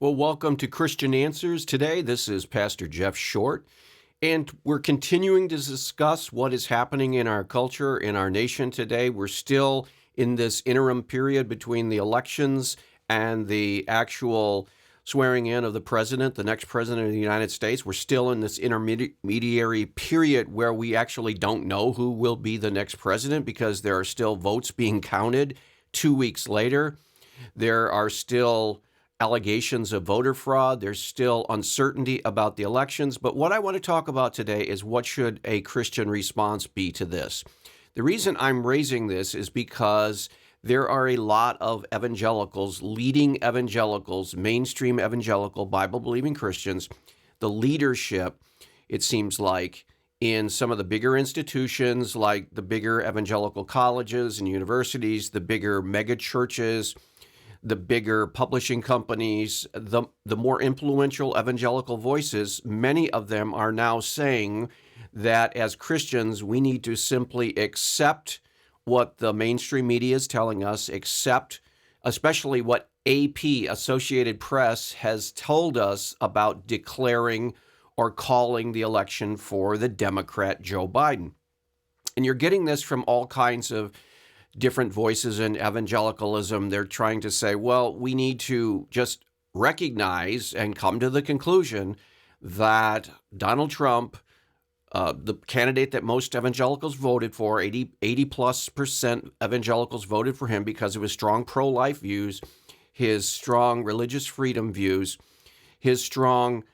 Well, welcome to Christian Answers today. This is Pastor Jeff Short, and we're continuing to discuss what is happening in our culture, in our nation today. We're still in this interim period between the elections and the actual swearing in of the president, the next president of the United States. We're still in this intermediary period where we actually don't know who will be the next president because there are still votes being counted 2 weeks later. There are still allegations of voter fraud. There's still uncertainty about the elections. But what I want to talk about today is what should a Christian response be to this? The reason I'm raising this is because there are a lot of evangelicals, leading evangelicals, mainstream evangelical, Bible-believing Christians, the leadership, it seems like, in some of the bigger institutions like the bigger evangelical colleges and universities, the bigger mega churches, the bigger publishing companies, the more influential evangelical voices, many of them are now saying that as Christians, we need to simply accept what the mainstream media is telling us, accept especially what AP, Associated Press, has told us about declaring or calling the election for the Democrat Joe Biden. And you're getting this from all kinds of different voices in evangelicalism. They're trying to say, well, we need to just recognize and come to the conclusion that Donald Trump, the candidate that most evangelicals voted for, 80+% evangelicals voted for him because of his strong pro-life views, his strong religious freedom views, his strong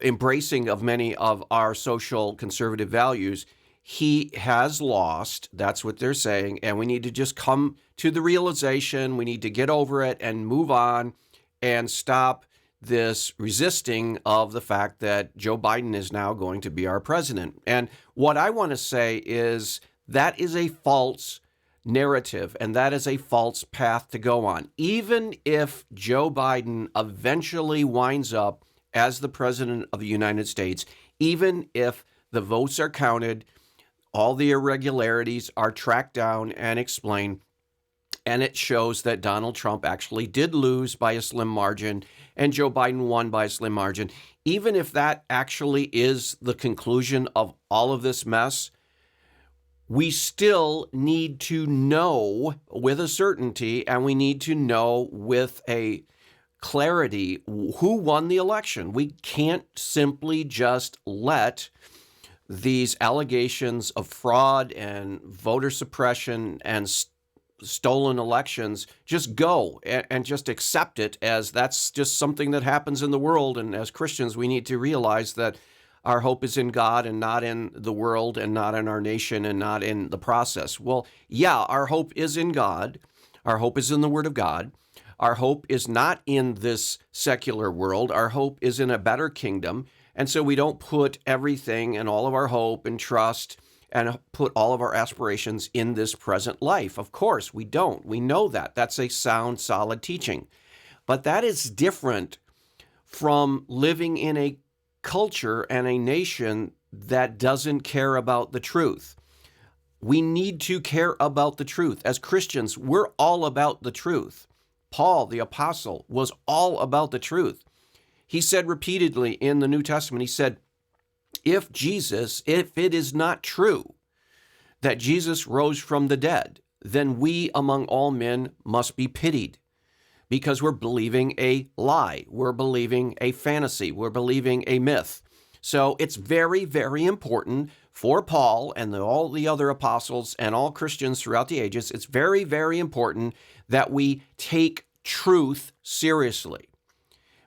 embracing of many of our social conservative values. He has lost, that's what they're saying, and we need to just come to the realization, we need to get over it and move on and stop this resisting of the fact that Joe Biden is now going to be our president. And what I want to say is that is a false narrative, and that is a false path to go on. Even if Joe Biden eventually winds up as the president of the United States, even if the votes are counted, all the irregularities are tracked down and explained, and it shows that Donald Trump actually did lose by a slim margin and Joe Biden won by a slim margin. Even if that actually is the conclusion of all of this mess, we still need to know with a certainty, and we need to know with a clarity who won the election. We can't simply just let these allegations of fraud and voter suppression and stolen elections just go and just accept it as that's just something that happens in the world. And as Christians, we need to realize that our hope is in God and not in the world and not in our nation and not in the process. Well, yeah, our hope is in God. Our hope is in the Word of God. Our hope is not in this secular world. Our hope is in a better kingdom. And so we don't put everything and all of our hope and trust and put all of our aspirations in this present life. Of course, we don't. We know that. That's a sound, solid teaching. But that is different from living in a culture and a nation that doesn't care about the truth. We need to care about the truth. As Christians, we're all about the truth. Paul, the apostle, was all about the truth. He said repeatedly in the New Testament, he said, if it is not true that Jesus rose from the dead, then we among all men must be pitied because we're believing a lie. We're believing a fantasy. We're believing a myth. So it's very, very important for Paul and all the other apostles and all Christians throughout the ages. It's very, very important that we take truth seriously.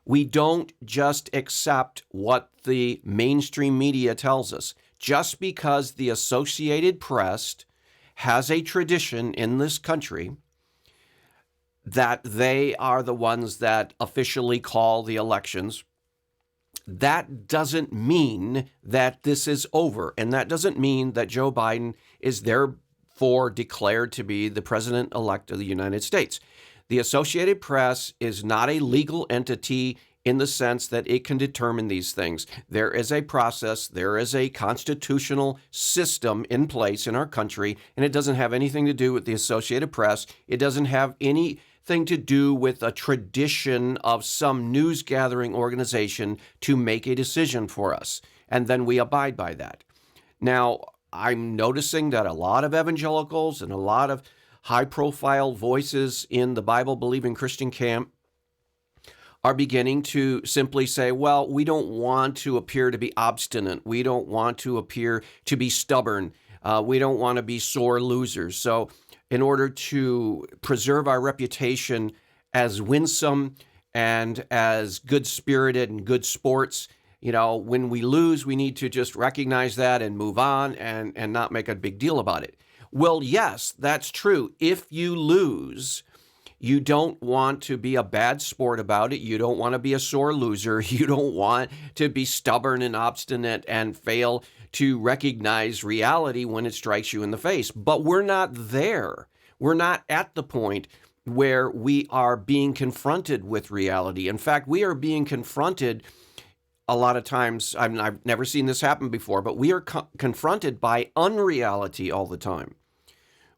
We don't just accept what the mainstream media tells us. Just because the Associated Press has a tradition in this country that they are the ones that officially call the elections, that doesn't mean that this is over. And that doesn't mean that Joe Biden is therefore declared to be the president-elect of the United States. The Associated Press is not a legal entity in the sense that it can determine these things. There is a process, there is a constitutional system in place in our country, and it doesn't have anything to do with the Associated Press. It doesn't have anything nothing to do with a tradition of some news gathering organization to make a decision for us, and then we abide by that. Now, I'm noticing that a lot of evangelicals and a lot of high-profile voices in the Bible-believing Christian camp are beginning to simply say, well, we don't want to appear to be obstinate. We don't want to appear to be stubborn. We don't want to be sore losers. So in order to preserve our reputation as winsome and as good-spirited and good sports, when we lose, we need to just recognize that and move on and not make a big deal about it. Well, yes, that's true. If you lose, you don't want to be a bad sport about it. You don't want to be a sore loser. You don't want to be stubborn and obstinate and fail to recognize reality when it strikes you in the face. But we're not there. We're not at the point where we are being confronted with reality. In fact, we are being confronted a lot of times. I've never seen this happen before, but we are confronted by unreality all the time.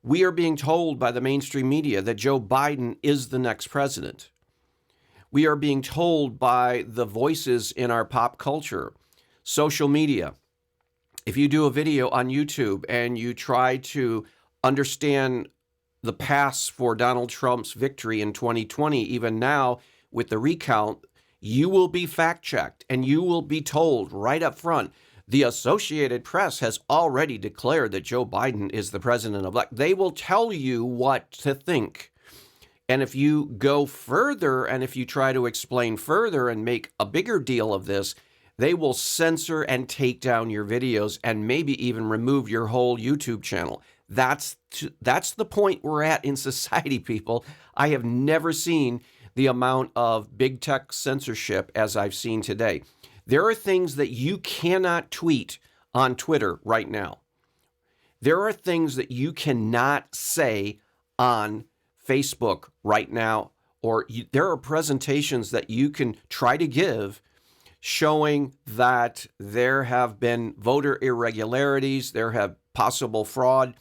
We are being told by the mainstream media that Joe Biden is the next president. We are being told by the voices in our pop culture, social media. If you do a video on YouTube and you try to understand the paths for Donald Trump's victory in 2020, even now with the recount, you will be fact-checked and you will be told right up front, the Associated Press has already declared that Joe Biden is the president-elect. They will tell you what to think. And if you go further and if you try to explain further and make a bigger deal of this, they will censor and take down your videos and maybe even remove your whole YouTube channel. That's the point we're at in society, people. I have never seen the amount of big tech censorship as I've seen today. There are things that you cannot tweet on Twitter right now. There are things that you cannot say on Facebook right now, or there are presentations that you can try to give showing that there have been voter irregularities, there have possible fraud,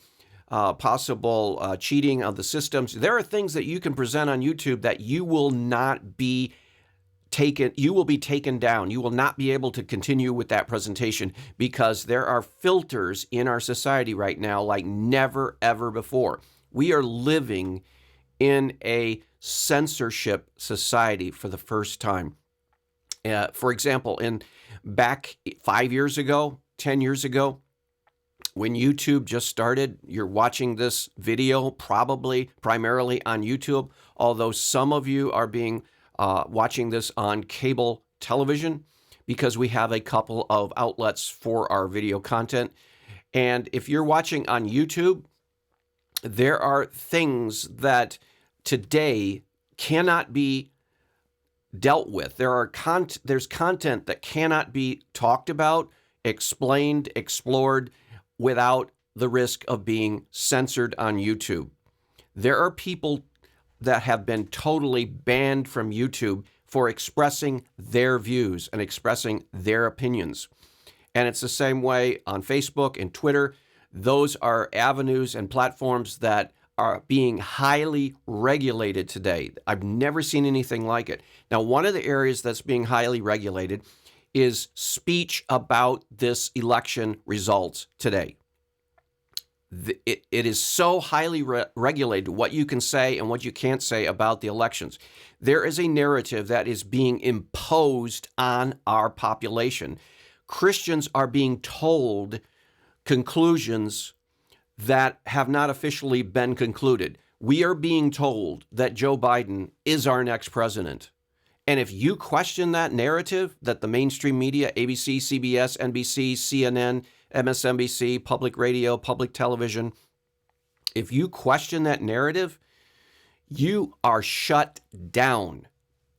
possible cheating of the systems. There are things that you can present on YouTube that you will not be you will be taken down. You will not be able to continue with that presentation because there are filters in our society right now like never, ever before. We are living in a censorship society for the first time. For example, back 5 years ago, 10 years ago, when YouTube just started, you're watching this video probably primarily on YouTube, although some of you are watching this on cable television because we have a couple of outlets for our video content. And if you're watching on YouTube, there are things that today cannot be dealt with. There's content that cannot be talked about, explained, explored without the risk of being censored on YouTube. There are people that have been totally banned from YouTube for expressing their views and expressing their opinions. And it's the same way on Facebook and Twitter. Those are avenues and platforms that are being highly regulated today. I've never seen anything like it. Now, one of the areas that's being highly regulated is speech about this election results today. It is so highly regulated what you can say and what you can't say about the elections. There is a narrative that is being imposed on our population. Christians are being told conclusions that have not officially been concluded. We are being told that Joe Biden is our next president. And if you question that narrative that the mainstream media, ABC, CBS, NBC, CNN, MSNBC, public radio, public television, if you question that narrative, you are shut down.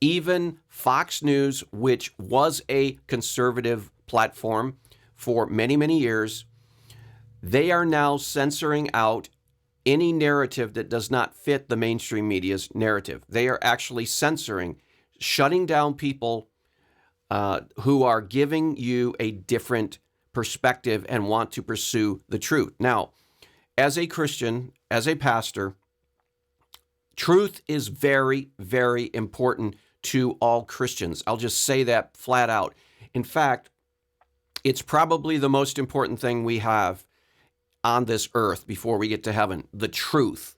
Even Fox News, which was a conservative platform for many, many years, they are now censoring out any narrative that does not fit the mainstream media's narrative. They are actually censoring, shutting down people who are giving you a different perspective and want to pursue the truth. Now, as a Christian, as a pastor, Truth is very, very important to all Christians. I'll just say that flat out. In fact, it's probably the most important thing we have on this earth before we get to heaven, the truth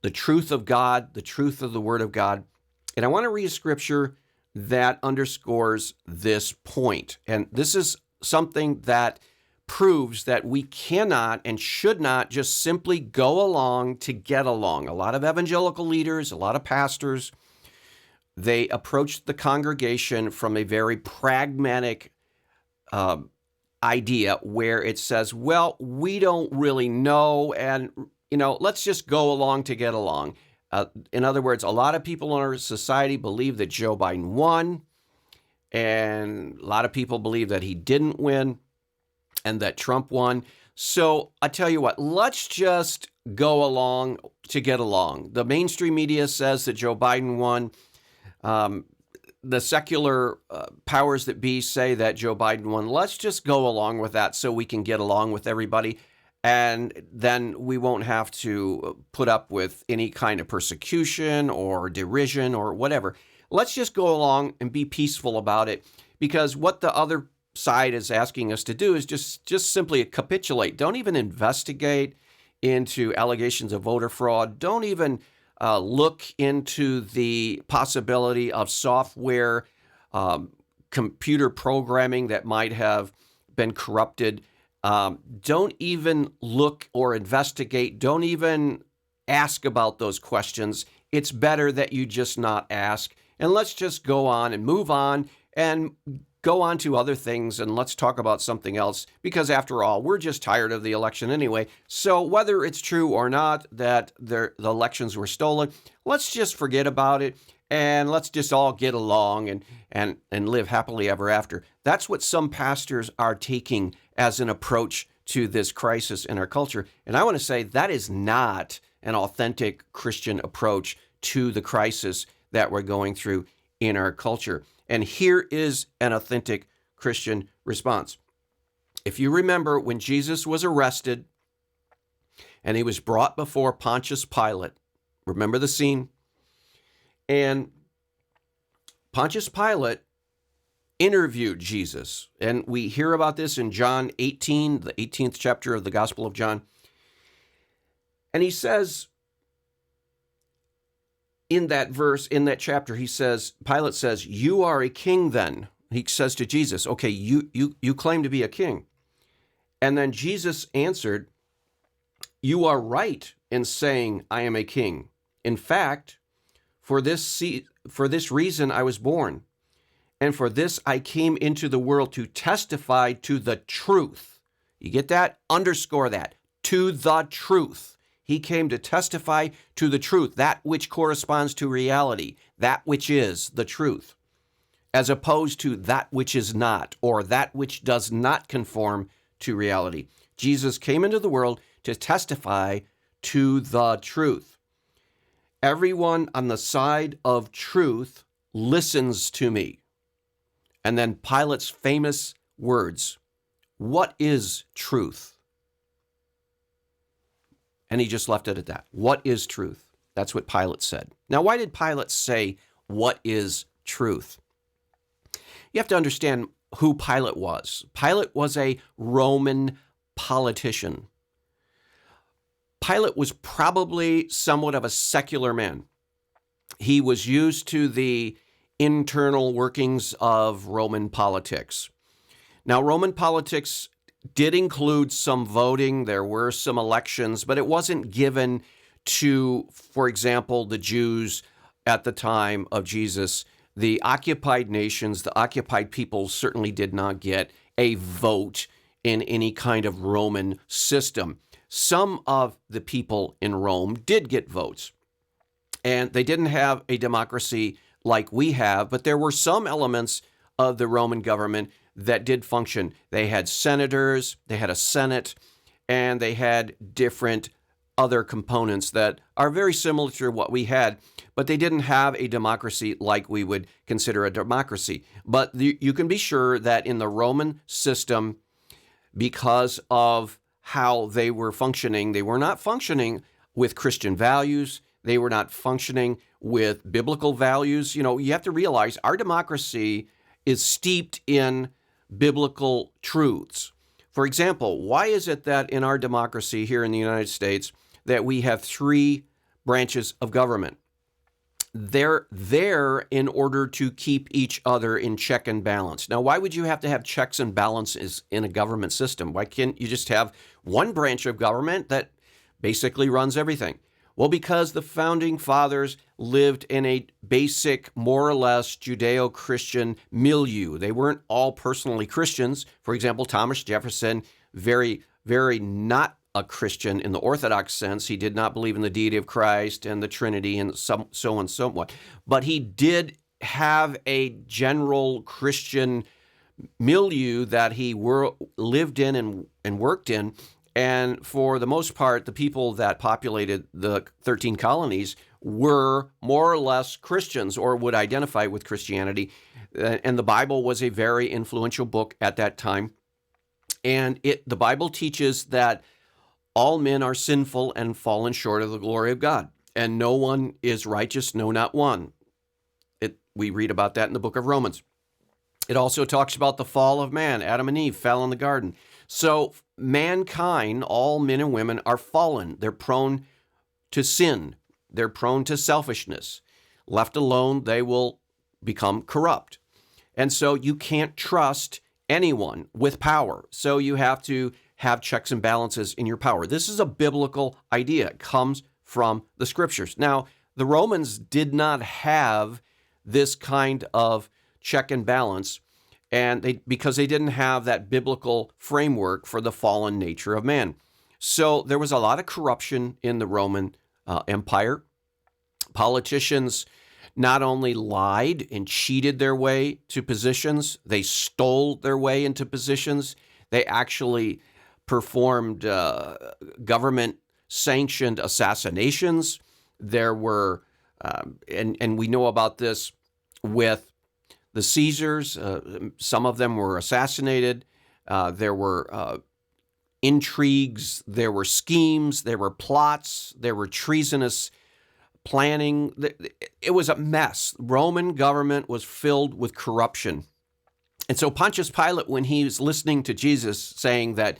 of God, the truth of the Word of God. And I want to read a scripture that underscores this point. And this is something that proves that we cannot and should not just simply go along to get along. A lot of evangelical leaders, a lot of pastors, they approach the congregation from a very pragmatic idea where it says, well, we don't really know, and, let's just go along to get along. In other words, a lot of people in our society believe that Joe Biden won, and a lot of people believe that he didn't win and that Trump won. So I tell you what, let's just go along to get along. The mainstream media says that Joe Biden won. The secular powers that be say that Joe Biden won. Let's just go along with that so we can get along with everybody. And then we won't have to put up with any kind of persecution or derision or whatever. Let's just go along and be peaceful about it, because what the other side is asking us to do is just simply capitulate. Don't even investigate into allegations of voter fraud. Don't even look into the possibility of software, computer programming that might have been corrupted. Don't even look or investigate. Don't even ask about those questions. It's better that you just not ask. And let's just go on and move on and go on to other things, and let's talk about something else, because after all, we're just tired of the election anyway. So whether it's true or not that the elections were stolen, let's just forget about it, and let's just all get along and live happily ever after. That's what some pastors are taking as an approach to this crisis in our culture. And I want to say that is not an authentic Christian approach to the crisis that we're going through in our culture. And here is an authentic Christian response. If you remember, when Jesus was arrested and he was brought before Pontius Pilate, remember the scene? And Pontius Pilate interviewed Jesus. And we hear about this in John 18, the 18th chapter of the Gospel of John. And he says, in that verse, in that chapter, Pilate says, "You are a king then." He says to Jesus, okay, you claim to be a king. And then Jesus answered, "You are right in saying I am a king. In fact, for this reason I was born, and for this I came into the world to testify to the truth." You get that? Underscore that. To the truth. He came to testify to the truth, that which corresponds to reality, that which is the truth, as opposed to that which is not, or that which does not conform to reality. Jesus came into the world to testify to the truth. Everyone on the side of truth listens to me. And then Pilate's famous words, "What is truth?" And he just left it at that. What is truth? That's what Pilate said. Now, why did Pilate say, what is truth? You have to understand who Pilate was. Pilate was a Roman politician. Pilate was probably somewhat of a secular man. He was used to the internal workings of Roman politics. Now, Roman politics did include some voting. There were some elections, but it wasn't given to, for example, the Jews at the time of Jesus. The occupied nations, the occupied peoples certainly did not get a vote in any kind of Roman system. Some of the people in Rome did get votes, and they didn't have a democracy like we have, but there were some elements of the Roman government that did function. They had senators, they had a senate, and they had different other components that are very similar to what we had, but they didn't have a democracy like we would consider a democracy. But you can be sure that in the Roman system, because of how they were functioning, they were not functioning with Christian values. They were not functioning with biblical values. You have to realize our democracy is steeped in biblical truths. For example, why is it that in our democracy here in the United States that we have three branches of government? They're there in order to keep each other in check and balance. Now, why would you have to have checks and balances in a government system? Why can't you just have one branch of government that basically runs everything? Well, because the founding fathers lived in a basic, more or less Judeo-Christian milieu. They weren't all personally Christians. For example, Thomas Jefferson, very, very not a Christian in the Orthodox sense. He did not believe in the deity of Christ and the Trinity and so on, somewhat. But he did have a general Christian milieu that he lived in and worked in. And for the most part, the people that populated the 13 colonies were more or less Christians or would identify with Christianity. And the Bible was a very influential book at that time. And the Bible teaches that all men are sinful and fallen short of the glory of God, and no one is righteous, no, not one. We read about that in the book of Romans. It also talks about the fall of man. Adam and Eve fell in the garden. So mankind, all men and women, are fallen. They're prone to sin. They're prone to selfishness. Left alone, they will become corrupt. And so you can't trust anyone with power. So you have to have checks and balances in your power. This is a biblical idea. It comes from the scriptures. Now, the Romans did not have this kind of check and balance, and because they didn't have that biblical framework for the fallen nature of man. So there was a lot of corruption in the Roman Empire. Politicians not only lied and cheated their way to positions, they stole their way into positions. They actually performed government-sanctioned assassinations. There were, and we know about this with the Caesars. Some of them were assassinated. There were intrigues. There were schemes. There were plots. There were treasonous planning. It was a mess. Roman government was filled with corruption. And so Pontius Pilate, when he was listening to Jesus saying that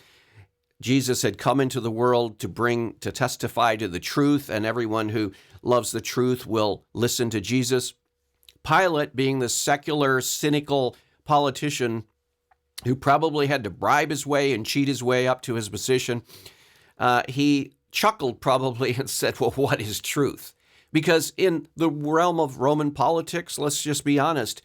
Jesus had come into the world to testify to the truth, and everyone who loves the truth will listen to Jesus. Pilate, being the secular, cynical politician who probably had to bribe his way and cheat his way up to his position, he chuckled probably and said, well, what is truth? Because in the realm of Roman politics, let's just be honest,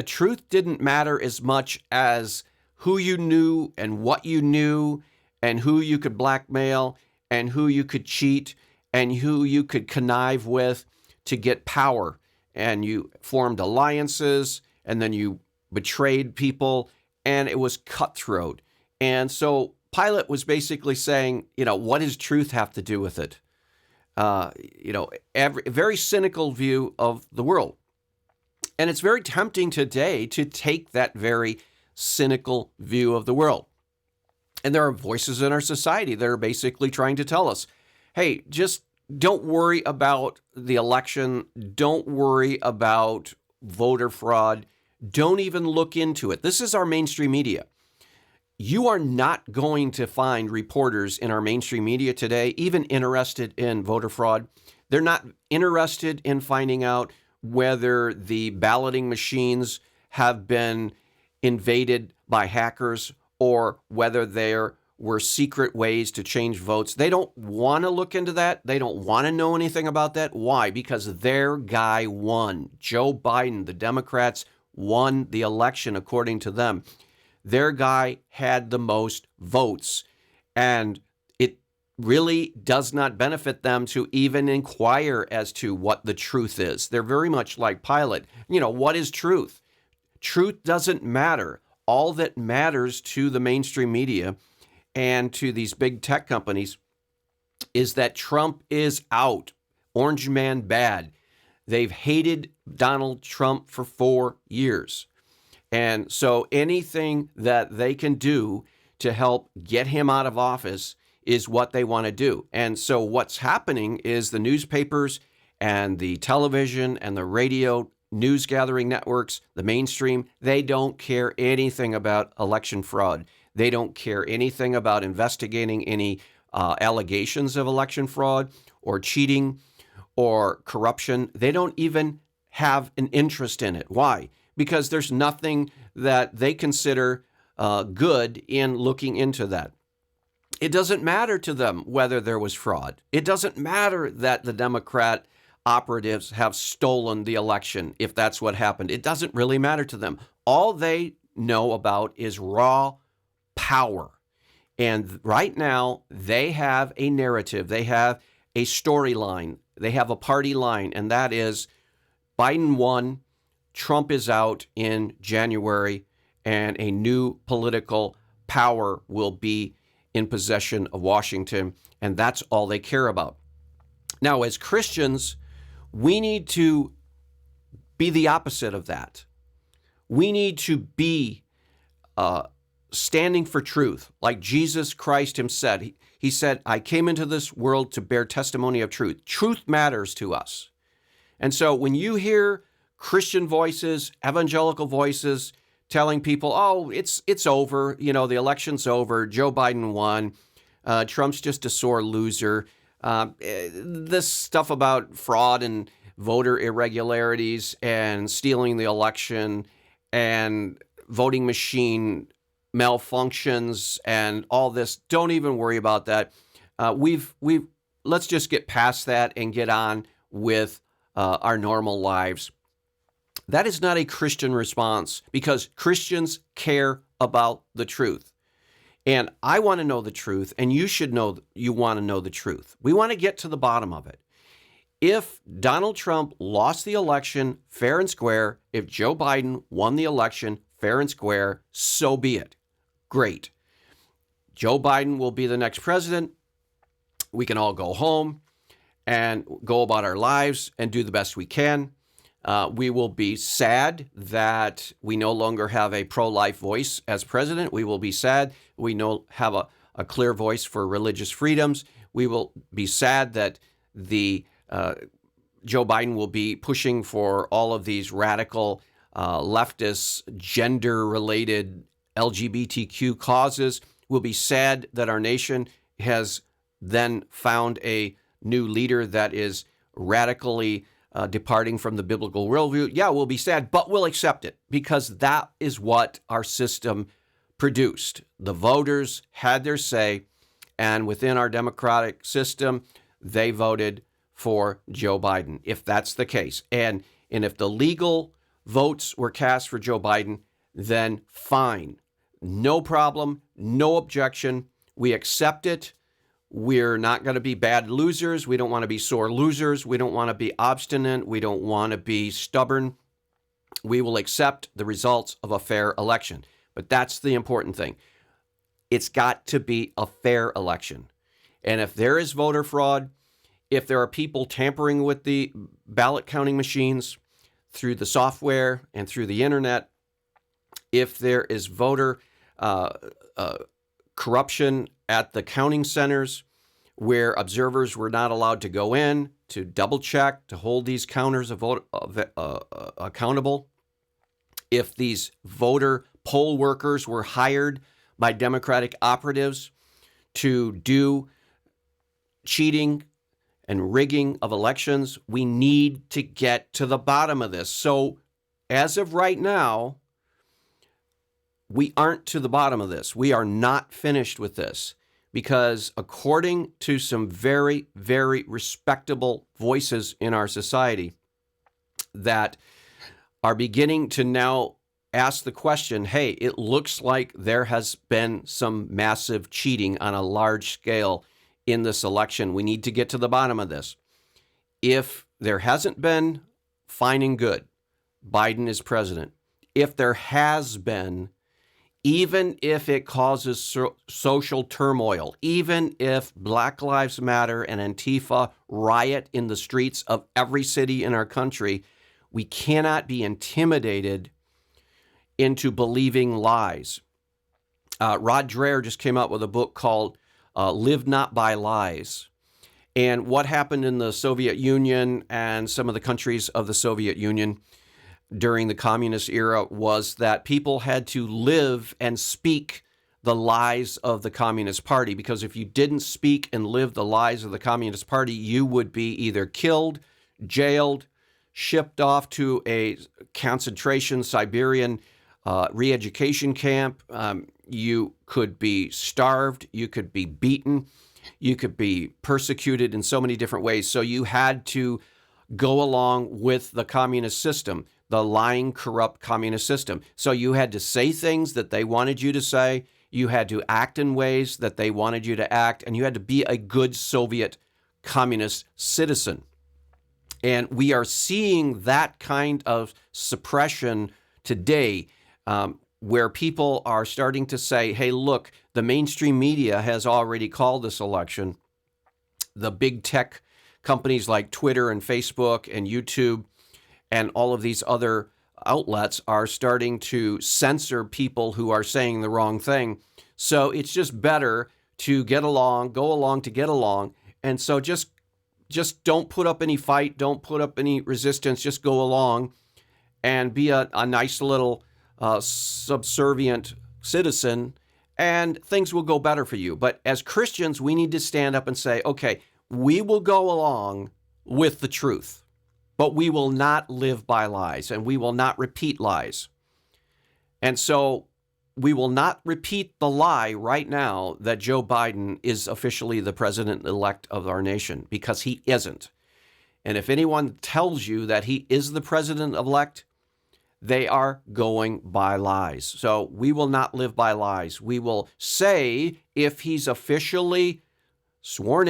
truth didn't matter as much as who you knew and what you knew and who you could blackmail and who you could cheat and who you could connive with to get power. And you formed alliances, and then you betrayed people, and it was cutthroat. And so Pilate was basically saying, what does truth have to do with it? Very cynical view of the world. And it's very tempting today to take that very cynical view of the world. And there are voices in our society that are basically trying to tell us, hey, just don't worry about the election. Don't worry about voter fraud. Don't even look into it. This is our mainstream media. You are not going to find reporters in our mainstream media today even interested in voter fraud. They're not interested in finding out whether the balloting machines have been invaded by hackers or whether there were secret ways to change votes. They don't want to look into that. They don't want to know anything about that. Why? Because their guy won. Joe Biden, the Democrats, won the election according to them. Their guy had the most votes, and it really does not benefit them to even inquire as to what the truth is. They're very much like Pilate. What is truth? Truth doesn't matter. All that matters to the mainstream media and to these big tech companies is that Trump is out. Orange man bad. They've hated Donald Trump for 4 years. And so anything that they can do to help get him out of office is what they want to do. And so what's happening is the newspapers and the television and the radio news gathering networks, the mainstream, they don't care anything about election fraud. They don't care anything about investigating any allegations of election fraud or cheating or corruption. They don't even have an interest in it. Why? Because there's nothing that they consider good in looking into that. It doesn't matter to them whether there was fraud. It doesn't matter that the Democrat operatives have stolen the election, if that's what happened. It doesn't really matter to them. All they know about is raw power. And right now, they have a narrative. They have a storyline. They have a party line, and that is Biden won, Trump is out in January, and a new political power will be in possession of Washington, and that's all they care about. Now, as Christians, we need to be the opposite of that. We need to be standing for truth, like Jesus Christ himself said. He said, I came into this world to bear testimony of truth. Truth matters to us. And so when you hear Christian voices, evangelical voices telling people, oh, it's over, the election's over, Joe Biden won, Trump's just a sore loser, this stuff about fraud and voter irregularities and stealing the election and voting machine malfunctions and all this, don't even worry about that. Let's just get past that and get on with our normal lives. That is not a Christian response, because Christians care about the truth. And I want to know the truth, and you should know you want to know the truth. We want to get to the bottom of it. If Donald Trump lost the election fair and square, if Joe Biden won the election fair and square, so be it. Great. Joe Biden will be the next president. We can all go home and go about our lives and do the best we can. We will be sad that we no longer have a pro-life voice as president. We will be sad we no have a clear voice for religious freedoms. We will be sad that the Joe Biden will be pushing for all of these radical leftist, gender-related LGBTQ causes. We'll be sad that our nation has then found a new leader that is radically departing from the biblical worldview. Yeah, we'll be sad, but we'll accept it, because that is what our system produced. The voters had their say, and within our democratic system, they voted for Joe Biden, if that's the case. And if the legal votes were cast for Joe Biden, then fine. No problem, no objection. We accept it. We're not going to be bad losers. We don't want to be sore losers. We don't want to be obstinate. We don't want to be stubborn. We will accept the results of a fair election. But that's the important thing. It's got to be a fair election. And if there is voter fraud, if there are people tampering with the ballot counting machines through the software and through the internet, if there is voter corruption at the counting centers where observers were not allowed to go in to double check, to hold these counters accountable, if these voter poll workers were hired by Democratic operatives to do cheating and rigging of elections, we need to get to the bottom of this. So as of right now, we aren't to the bottom of this. We are not finished with this, because according to some very, very respectable voices in our society that are beginning to now ask the question, hey, it looks like there has been some massive cheating on a large scale in this election. We need to get to the bottom of this. If there hasn't been, fine and good. Biden is president. If there has been, even if it causes social turmoil, even if Black Lives Matter and Antifa riot in the streets of every city in our country, we cannot be intimidated into believing lies. Rod Dreher just came out with a book called live not by lies. And what happened in the Soviet Union and some of the countries of the Soviet Union during the communist era was that people had to live and speak the lies of the Communist Party, because if you didn't speak and live the lies of the Communist Party, you would be either killed, jailed, shipped off to a concentration Siberian re-education camp. You could be starved, you could be beaten, you could be persecuted in so many different ways. So you had to go along with the communist system, the lying, corrupt communist system. So you had to say things that they wanted you to say, you had to act in ways that they wanted you to act, and you had to be a good Soviet communist citizen. And we are seeing that kind of suppression today, where people are starting to say, hey, look, the mainstream media has already called this election. The big tech companies like Twitter and Facebook and YouTube and all of these other outlets are starting to censor people who are saying the wrong thing. So it's just better to get along, go along to get along. And so just don't put up any fight, don't put up any resistance, just go along and be a nice little subservient citizen, and things will go better for you. But as Christians, we need to stand up and say, okay, we will go along with the truth, but we will not live by lies, and we will not repeat lies. And so we will not repeat the lie right now that Joe Biden is officially the president-elect of our nation, because he isn't. And if anyone tells you that he is the president-elect, they are going by lies. So we will not live by lies. We will say, if he's officially sworn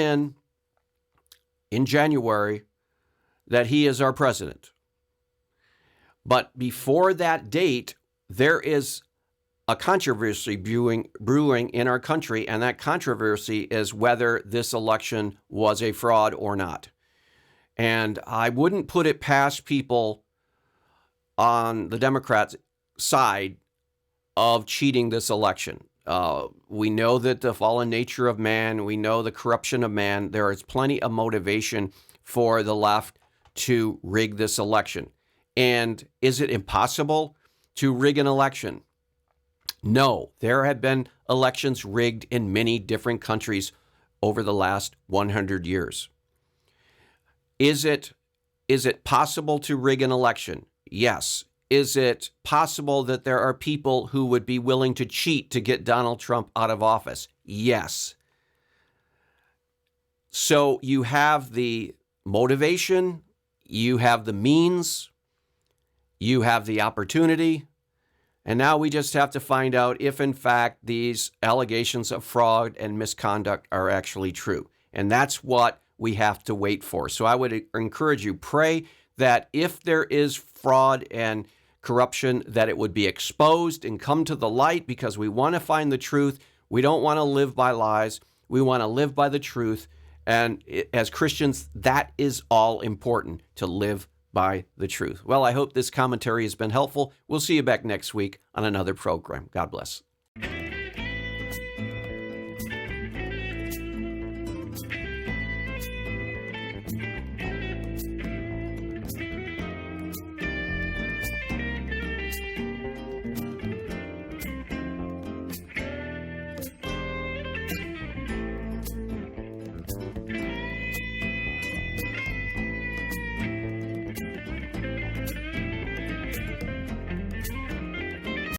in January, that he is our president. But before that date, there is a controversy brewing in our country, and that controversy is whether this election was a fraud or not. And I wouldn't put it past people on the Democrats' side of cheating this election. We know that the fallen nature of man, we know the corruption of man. There is plenty of motivation for the left to rig this election. And is it impossible to rig an election? No, there have been elections rigged in many different countries over the last 100 years. Is it possible to rig an election? Yes. Is it possible that there are people who would be willing to cheat to get Donald Trump out of office? Yes. So you have the motivation, you have the means, you have the opportunity, and now we just have to find out if, in fact, these allegations of fraud and misconduct are actually true. And that's what we have to wait for. So I would encourage you, pray that if there is fraud and corruption, that it would be exposed and come to the light, because we want to find the truth. We don't want to live by lies. We want to live by the truth. And as Christians, that is all important, to live by the truth. Well, I hope this commentary has been helpful. We'll see you back next week on another program. God bless.